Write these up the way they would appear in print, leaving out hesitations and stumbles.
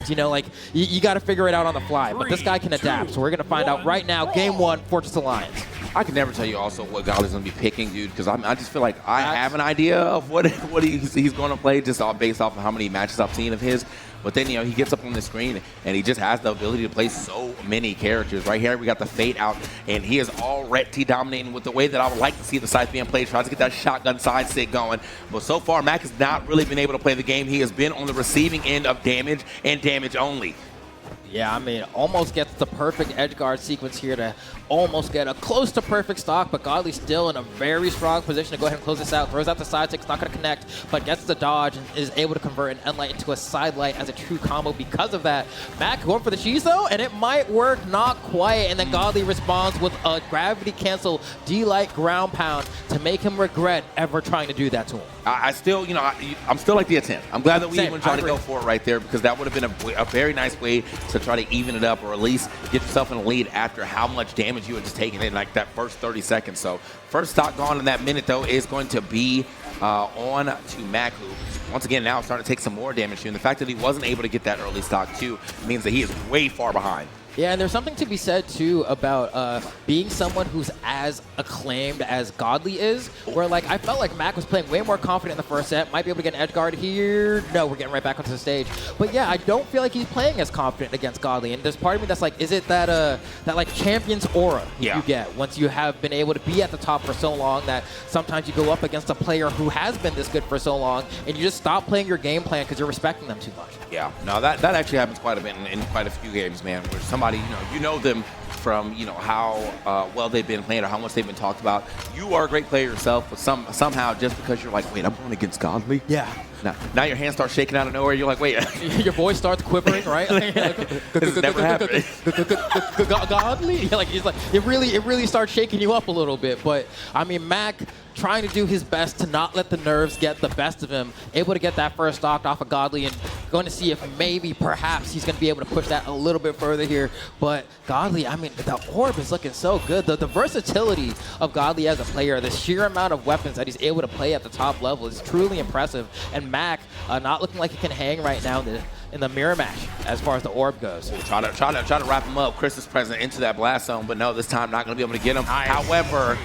You know, like, you got to figure it out on the fly. But this guy can adapt, so we're going to find out right now. Game 1, Fortress Alliance. I can never tell you also what Godly's going to be picking, dude, because I just feel like I have an idea of what he's going to play just based off of how many matches I've seen of his. But then, he gets up on the screen, and he just has the ability to play so many characters. Right here, we got the Fate out, and he is already dominating with the way that I would like to see the scythe being played. Tries to get that shotgun side stick going. But so far, MAK has not really been able to play the game. He has been on the receiving end of damage and damage only. Yeah, I mean, almost gets the perfect edge guard sequence here to almost get a close to perfect stock, but Godly still in a very strong position to go ahead and close this out. Throws out the side stick, it's not going to connect, but gets the dodge and is able to convert an N-Light into a side light as a true combo because of that. MAK going for the cheese though, and it might work, not quite, and then Godly responds with a gravity cancel D-Light ground pound to make him regret ever trying to do that to him. I still, I'm still like the attempt. I'm glad that we even tried to go for it right there because that would have been a very nice way to try to even it up or at least get yourself in a lead after how much damage you had just taken in like that first 30 seconds. So first stock gone in that minute though is going to be on to MAK, who once again now starting to take some more damage too. And the fact that he wasn't able to get that early stock too means that he is way far behind. Yeah, and there's something to be said, too, about being someone who's as acclaimed as Godly is, where, like, I felt like MAK was playing way more confident in the first set, might be able to get an edge guard here. No, we're getting right back onto the stage. But, yeah, I don't feel like he's playing as confident against Godly, and there's part of me that's like, is it that, like, champion's aura you get once you have been able to be at the top for so long that sometimes you go up against a player who has been this good for so long, and you just stop playing your game plan because you're respecting them too much. Yeah, no, that actually happens quite a bit in quite a few games, man, where somebody, you know them from, how well they've been playing or how much they've been talked about. You are a great player yourself, but somehow just because you're like, wait, I'm going against Godly? Yeah. Now your hands start shaking out of nowhere. You're like, wait. Your voice starts quivering, right? This has never happened. Godly? Like, it really starts shaking you up a little bit. But, I mean, MAK trying to do his best to not let the nerves get the best of him, able to get that first stock off of Godly and going to see if maybe, perhaps, he's going to be able to push that a little bit further here. But Godly, I mean, the orb is looking so good. The versatility of Godly as a player, the sheer amount of weapons that he's able to play at the top level is truly impressive. And MAK not looking like he can hang right now in the mirror match as far as the orb goes. Try to wrap him up. Chris is present into that blast zone, but no, this time not going to be able to get him. Nice. However,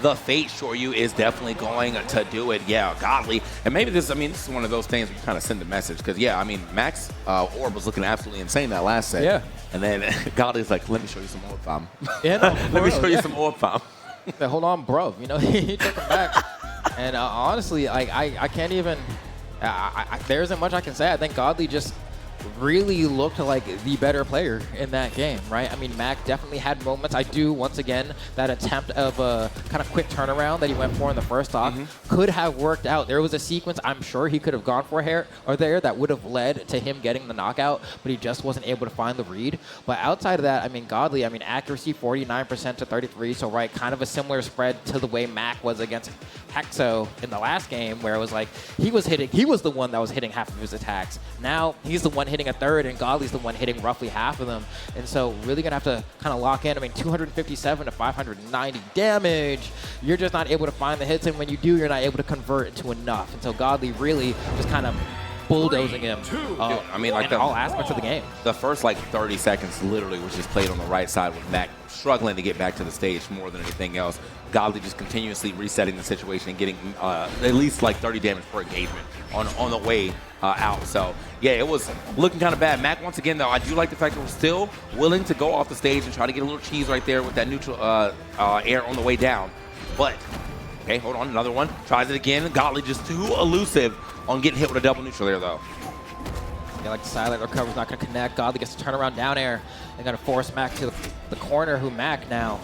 the Fate Shoryu is definitely going to do it. Yeah, Godly. And maybe this is one of those things where you kind of send a message because, yeah, I mean, MAK's orb was looking absolutely insane that last set. Yeah. And then Godly's like, let me show you some orb fam. Yeah, no, let me show you some orb fam. Hold on, bro. He took him back. And honestly, I can't even, there isn't much I can say. I think Godly just really looked like the better player in that game, right? I mean, MAK definitely had moments. I do, once again, that attempt of a kind of quick turnaround that he went for in the first stock could have worked out. There was a sequence I'm sure he could have gone for here or there that would have led to him getting the knockout, but he just wasn't able to find the read. But outside of that, I mean, Godly, accuracy 49% to 33, so right, kind of a similar spread to the way MAK was against Hexo in the last game, where it was like he was the one that was hitting half of his attacks. Now he's the one hitting a third, and Godly's the one hitting roughly half of them. And so really going to have to kind of lock in. I mean, 257 to 590 damage. You're just not able to find the hits, and when you do, you're not able to convert into enough. And so Godly really just kind of bulldozing him in all aspects of the game. The first, 30 seconds literally was just played on the right side with MAK struggling to get back to the stage more than anything else. Godly just continuously resetting the situation and getting at least 30 damage per engagement on the way out. So, yeah, it was looking kind of bad. MAK, once again, though, I do like the fact that we're still willing to go off the stage and try to get a little cheese right there with that neutral air on the way down. But, okay, hold on, another one. Tries it again. Godly just too elusive on getting hit with a double neutral there, though. Yeah, the silent recover's not going to connect. Godly gets to turn around down air. They're going to force MAK to the corner, who MAK now,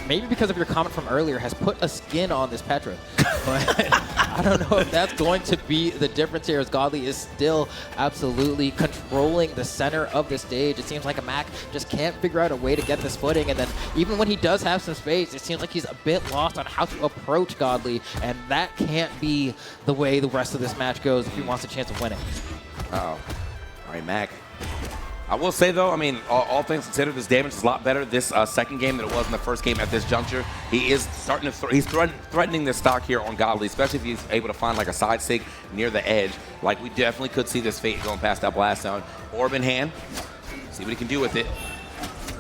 maybe because of your comment from earlier, has put a skin on this Petra. But I don't know if that's going to be the difference here, as Godly is still absolutely controlling the center of the stage. It seems like a MAK just can't figure out a way to get this footing, and then even when he does have some space, it seems like he's a bit lost on how to approach Godly, and that can't be the way the rest of this match goes if he wants a chance of winning. Uh-oh. All right, MAK I will say, though, I mean, all things considered, this damage is a lot better this second game than it was in the first game at this juncture. He is starting to he's threatening the stock here on Godly, especially if he's able to find like a side sig near the edge. Like, we definitely could see this Fate going past that blast zone. Orb in hand. See what he can do with it.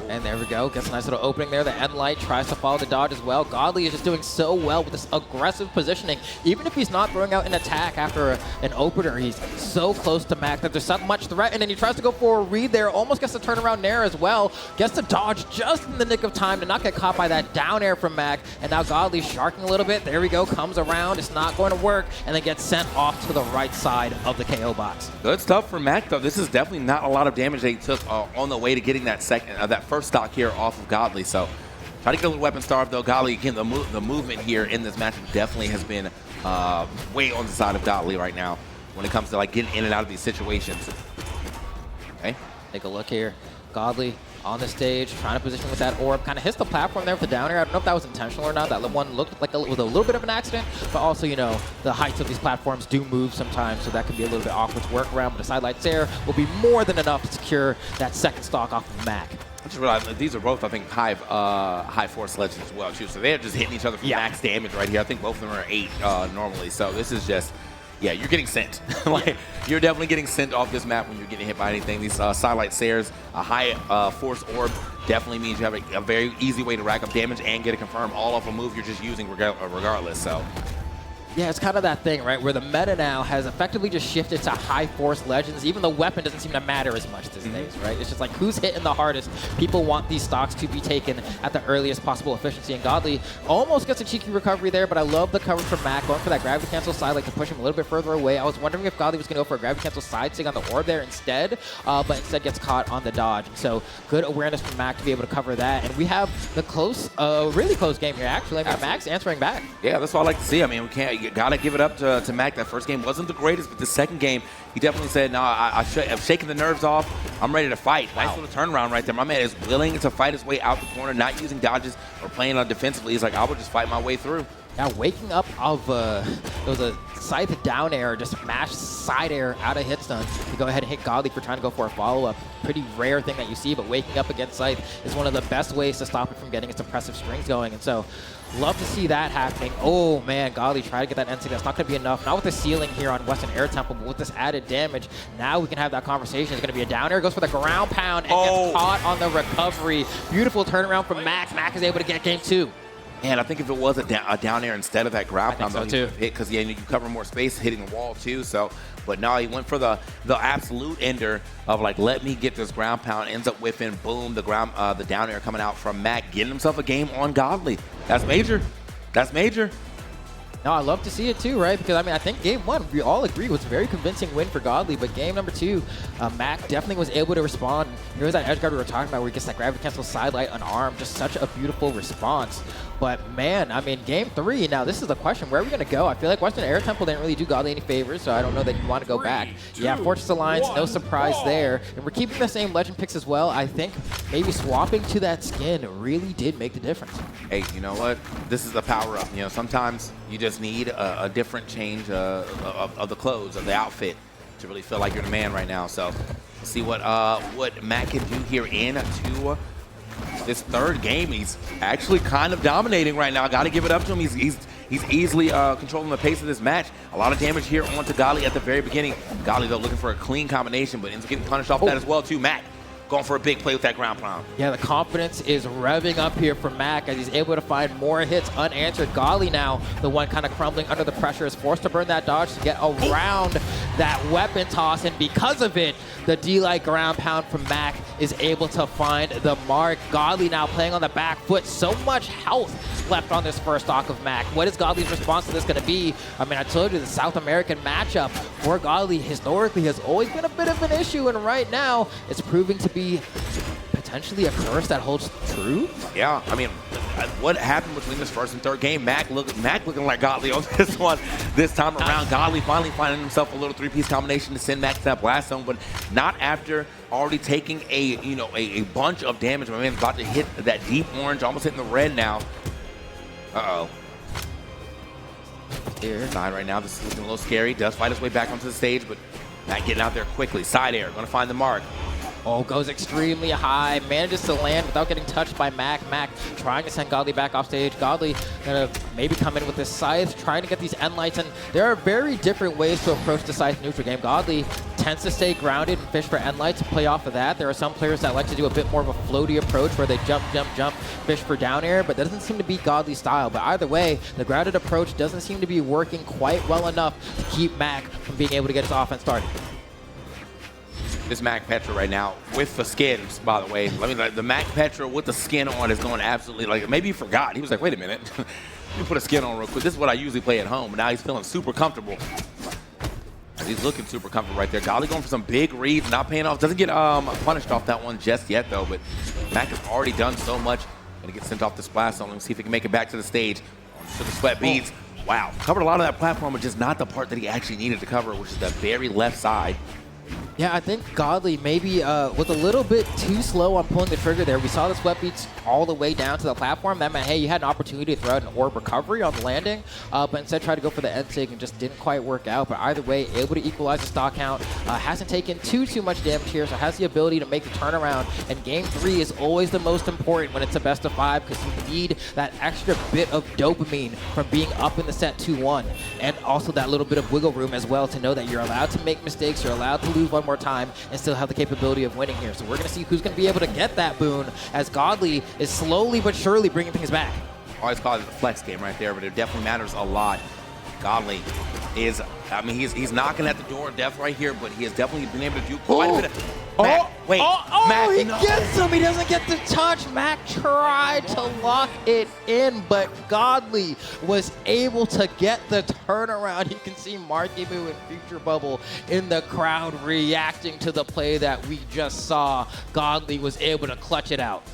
And there we go. Gets a nice little opening there. The end light tries to follow the dodge as well. Godly is just doing so well with this aggressive positioning. Even if he's not throwing out an attack after an opener, he's so close to MAK that there's not much threat. And then he tries to go for a read there. Almost gets the turnaround nair as well. Gets to dodge just in the nick of time to not get caught by that down air from MAK. And now Godly's sharking a little bit. There we go. Comes around. It's not going to work. And then gets sent off to the right side of the KO box. Good stuff for MAK, though. This is definitely not a lot of damage that he took on the way to getting that that first stock here off of Godly. So try to get a little weapon starve, though. Godly, again, the movement here in this matchup definitely has been way on the side of Godly right now when it comes to like getting in and out of these situations. Okay, take a look here. Godly on the stage, trying to position with that orb. Kind of hits the platform there with the down air. I don't know if that was intentional or not. That one looked like with a little bit of an accident, but also, you know, the heights of these platforms do move sometimes, so that can be a little bit awkward to work around, but the side lights there will be more than enough to secure that second stock off of MAK. I just realized that these are both, I think, high force legends as well, too. So they're just hitting each other for max damage right here. I think both of them are 8 normally. So this is just, yeah, you're getting sent. Like, you're definitely getting sent off this map when you're getting hit by anything. These Sidelight Sayers, a high force orb, definitely means you have a very easy way to rack up damage and get it confirmed all off a move you're just using regardless. So. Yeah, it's kind of that thing, right, where the meta now has effectively just shifted to high force legends. Even the weapon doesn't seem to matter as much these days, right? It's just like who's hitting the hardest. People want these stocks to be taken at the earliest possible efficiency. And Godly almost gets a cheeky recovery there, but I love the coverage from MAK, going for that gravity cancel side, like to push him a little bit further away. I was wondering if Godly was going to go for a gravity cancel side sig on the orb there instead, but instead gets caught on the dodge. And so good awareness from MAK to be able to cover that. And we have the really close game here, actually. I mean, MAK's answering back. Yeah, that's what I like to see. I mean, you gotta give it up to MAK. That first game wasn't the greatest, but the second game, he definitely said, no, I've shaken the nerves off. I'm ready to fight. Nice little turnaround right there. My man is willing to fight his way out the corner, not using dodges or playing on defensively. He's like, I will just fight my way through. Now waking up of, there was a scythe down air, just mash side air out of hit stun to go ahead and hit Godly for trying to go for a follow-up. Pretty rare thing that you see, but waking up against scythe is one of the best ways to stop it from getting its impressive strings going. And so love to see that happening. Oh man, Godly try to get that NC. That's not going to be enough. Not with the ceiling here on Western Air Temple, but with this added damage, now we can have that conversation. It's going to be a down air, goes for the ground pound, and gets caught on the recovery. Beautiful turnaround from MAK. MAK is able to get game 2. Man, I think if it was a down air instead of that ground pound, so too. Because you cover more space hitting the wall too. So, but no, he went for the absolute ender of like, let me get this ground pound. Ends up whiffing, boom, the down air coming out from MAK, getting himself a game on Godly. That's major. That's major. No, I love to see it too, right? Because I mean, I think game 1, we all agree, was a very convincing win for Godly, but game number 2, MAK definitely was able to respond. Here's that edge guard we were talking about where he gets that gravity cancel sidelight unarmed, just such a beautiful response. But man, I mean, game 3, now this is the question, where are we going to go? I feel like Western Air Temple didn't really do Godly any favors, so I don't know that you want to go back. Yeah, Fortress Alliance, no surprise there. And we're keeping the same legend picks as well. I think maybe swapping to that skin really did make the difference. Hey, you know what? This is the power up. You know, sometimes you just need a different change of the clothes, of the outfit, to really feel like you're the man right now. So we'll see what MAK can do here into this third game. He's actually kind of dominating right now. Got to give it up to him. He's easily controlling the pace of this match. A lot of damage here onto Godly at the very beginning. Godly, though, looking for a clean combination, but ends up getting punished off that as well, too. MAK going for a big play with that ground pound. Yeah, the confidence is revving up here for MAK as he's able to find more hits unanswered. Godly now, the one kind of crumbling under the pressure, is forced to burn that dodge to get around that weapon toss, and because of it, the D-Light ground pound from MAK is able to find the mark. Godly now playing on the back foot. So much health left on this first stock of MAK. What is Godly's response to this going to be? I mean, I told you, the South American matchup for Godly historically has always been a bit of an issue, and right now it's proving to be potentially a curse that holds true. Yeah, I mean, what happened between this first and third game? MAK looking like Godly on this one this time around. Godly finally finding himself a little 3-piece combination to send MAK to that blast zone, but not after already taking a bunch of damage. My man's about to hit that deep orange, almost hitting the red now. Uh-oh. Here, side right now. This is looking a little scary. Does fight his way back onto the stage, but MAK getting out there quickly. Side air, going to find the mark. Oh, goes extremely high, manages to land without getting touched by MAK. MAK trying to send Godly back off stage. Godly gonna maybe come in with this Scythe, trying to get these end lights, and there are very different ways to approach the Scythe neutral game. Godly tends to stay grounded and fish for end lights and play off of that. There are some players that like to do a bit more of a floaty approach where they jump, fish for down air, but that doesn't seem to be Godly's style. But either way, the grounded approach doesn't seem to be working quite well enough to keep MAK from being able to get his offense started. This MAK Petra right now with the skins, by the way. I mean, like, the MAK Petra with the skin on is going absolutely, like, maybe he forgot. He was like, wait a minute. Let me put a skin on real quick. This is what I usually play at home. And now he's feeling super comfortable. He's looking super comfortable right there. Godly going for some big reads, not paying off. Doesn't get punished off that one just yet, though. But MAK has already done so much. Gonna get sent off the splash zone. Let's see if he can make it back to the stage. To the sweat beads. Wow. Covered a lot of that platform, but just not the part that he actually needed to cover, which is the very left side. Yeah, I think Godly maybe was a little bit too slow on pulling the trigger there. We saw the sweat beats all the way down to the platform. That meant, hey, you had an opportunity to throw out an orb recovery on the landing, but instead tried to go for the end sig and just didn't quite work out. But either way, able to equalize the stock count. Hasn't taken too much damage here, so has the ability to make the turnaround. And game 3 is always the most important when it's a best of 5 because you need that extra bit of dopamine from being up in the set 2-1. And also that little bit of wiggle room as well to know that you're allowed to make mistakes, you're allowed to lose one more time and still have the capability of winning here. So we're going to see who's going to be able to get that boon as Godly is slowly but surely bringing things back. Always call it a flex game right there, but it definitely matters a lot. Godly is, I mean, he's knocking at the door of death right here, but he has definitely been able to do quite a bit of... MAK, wait, MAK, he gets him. He doesn't get the touch. MAK tried to lock it in, but Godly was able to get the turnaround. You can see Markimu and Future Bubble in the crowd reacting to the play that we just saw. Godly was able to clutch it out.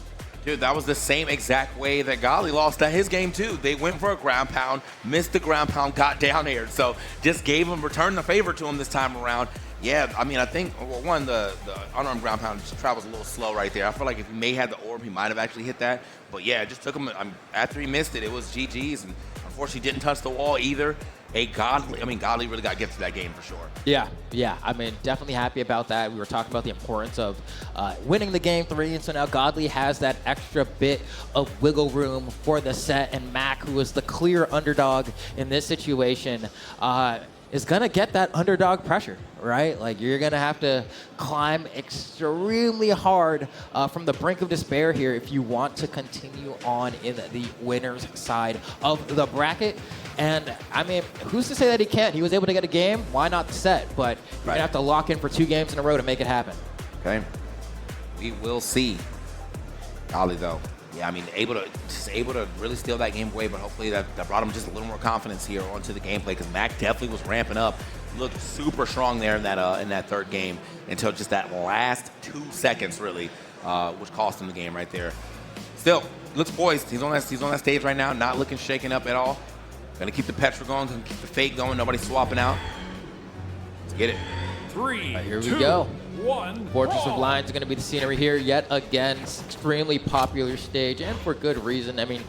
Dude, that was the same exact way that Godly lost at his game, too. They went for a ground pound, missed the ground pound, got down aired. So just returned the favor to him this time around. Yeah, I mean, I think, well, one, the unarmed ground pound just travels a little slow right there. I feel like if he may have the orb, he might have actually hit that. But yeah, it just took him, after he missed it, it was GG's. And unfortunately, didn't touch the wall either. Godly really got to get to that game for sure. Yeah, I mean, definitely happy about that. We were talking about the importance of winning the game 3, and so now Godly has that extra bit of wiggle room for the set, and MAK, who is the clear underdog in this situation, is going to get that underdog pressure, right? Like, you're going to have to climb extremely hard from the brink of despair here if you want to continue on in the winner's side of the bracket. And, I mean, who's to say that he can't? He was able to get a game. Why not the set? But you're going to have to lock in for 2 games in a row to make it happen. Okay. We will see. Godly, though. Yeah, I mean, able to really steal that game away, but hopefully that brought him just a little more confidence here onto the gameplay because MAK definitely was ramping up. Looked super strong there in that third game until just that last 2 seconds, really, which cost him the game right there. Still, looks poised. He's on that stage right now, not looking shaken up at all. Gonna keep the Petra going, gonna keep the fake going, nobody's swapping out. Let's get it. 3, here we 2, go. 1. Fortress of Lions is going to be the scenery here yet again. Extremely popular stage, and for good reason. I mean,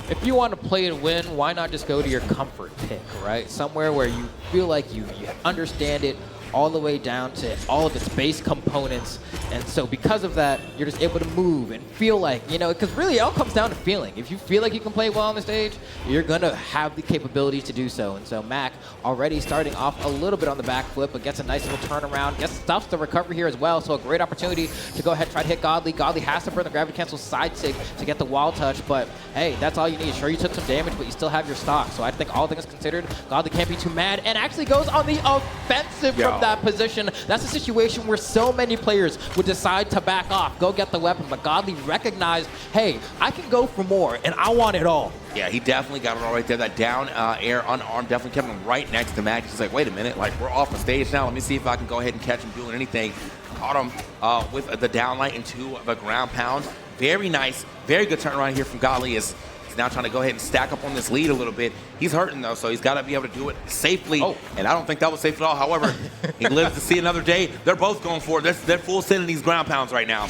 if you want to play to win, why not just go to your comfort pick, right? Somewhere where you feel like you understand it all the way down to all of its base components. And so because of that, you're just able to move and feel like, you know, because really it all comes down to feeling. If you feel like you can play well on the stage, you're going to have the capabilities to do so. And so MAK already starting off a little bit on the back flip, but gets a nice little turnaround, gets stuffs to recover here as well. So a great opportunity to go ahead and try to hit Godly. Godly has to burn the gravity cancel side sig to get the wall touch, but hey, that's all you need. Sure, you took some damage, but you still have your stock. So I think all things considered, Godly can't be too mad and actually goes on the offensive from that position. That's a situation where so many players would decide to back off, go get the weapon, but Godly recognized, hey, I can go for more, and I want it all. Yeah, he definitely got it all right there. That down air unarmed definitely kept him right next to MAK. He's like, wait a minute, like, we're off the stage now. Let me see if I can go ahead and catch him doing anything. Caught him with the down light into the ground pound. Very nice, very good turnaround here from Godly. He's now trying to go ahead and stack up on this lead a little bit. He's hurting, though, so he's got to be able to do it safely. And I don't think that was safe at all. However, he lives to see another day. They're both going for it. They're full sending these ground pounds right now.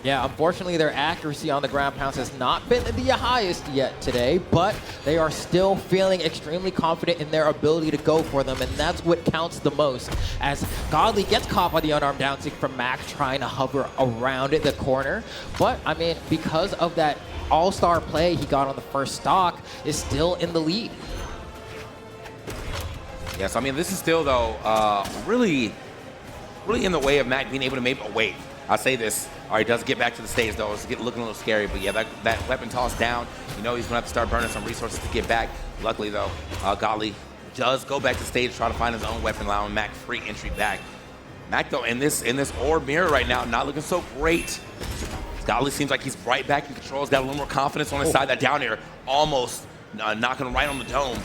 Yeah, unfortunately, their accuracy on the ground pounds has not been the highest yet today, but they are still feeling extremely confident in their ability to go for them, and that's what counts the most. As Godly gets caught by the unarmed down tick from MAK, trying to hover around the corner. But, I mean, because of that all-star play he got on the first stock, is still in the lead. Yes, I mean, this is still, though, really in the way of MAK being able to make a wave. I say this. All right, does get back to the stage, though. It's looking a little scary. But, yeah, that weapon toss down, you know he's going to have to start burning some resources to get back. Luckily, though, Godly does go back to stage, try to find his own weapon, allowing MAK free entry back. MAK, though, in this orb mirror right now, not looking so great. Godly seems like he's right back in control. He's got a little more confidence on his side. That down air almost knocking right on the dome.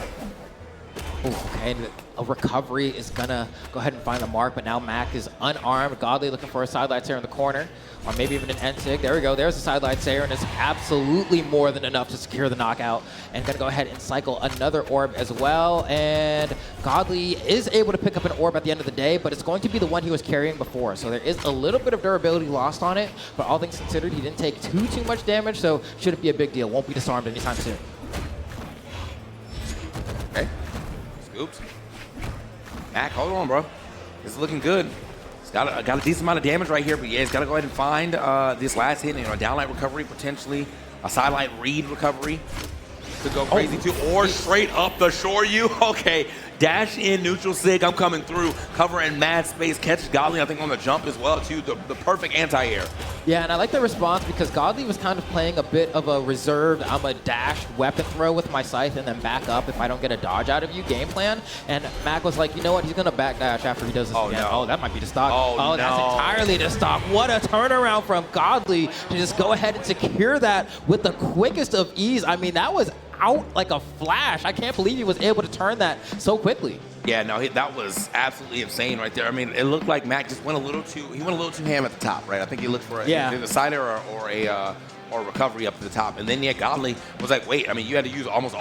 Okay, and a recovery is gonna go ahead and find the mark, but now MAK is unarmed. Godly looking for a sidelight Sayer in the corner, or maybe even an N-Sig. There we go, there's a sidelight Sayer, and it's absolutely more than enough to secure the knockout. And gonna go ahead and cycle another orb as well, and Godly is able to pick up an orb at the end of the day, but it's going to be the one he was carrying before, so there is a little bit of durability lost on it, but all things considered, he didn't take too much damage, so shouldn't be a big deal. Won't be disarmed anytime soon. Okay. Oops. MAK, hold on, bro. This is looking good. It's got a decent amount of damage right here, but yeah, he's got to go ahead and find this last hit. You know, a downlight recovery potentially, a sidelight read recovery. Could go crazy too, or straight up the shore you. Okay, dash in, neutral sig, I'm coming through. Cover in mad space, catch Godly, I think on the jump as well too. The perfect anti-air. Yeah, and I like the response because Godly was kind of playing a bit of a reserved, I'm a dashed weapon throw with my scythe and then back up if I don't get a dodge out of you game plan. And MAK was like, you know what, he's going to backdash after he does this again. No. Oh, that might be the stock. Oh, no. That's entirely the stock. What a turnaround from Godly to just go ahead and secure that with the quickest of ease. I mean, that was out like a flash. I can't believe he was able to turn that so quickly. Yeah, no, that was absolutely insane right there. I mean, it looked like MAK just went a little too ham at the top, right? I think he looked for either a side air or a recovery up to the top. And then, yeah, Godly was like, wait, I mean, you had to use almost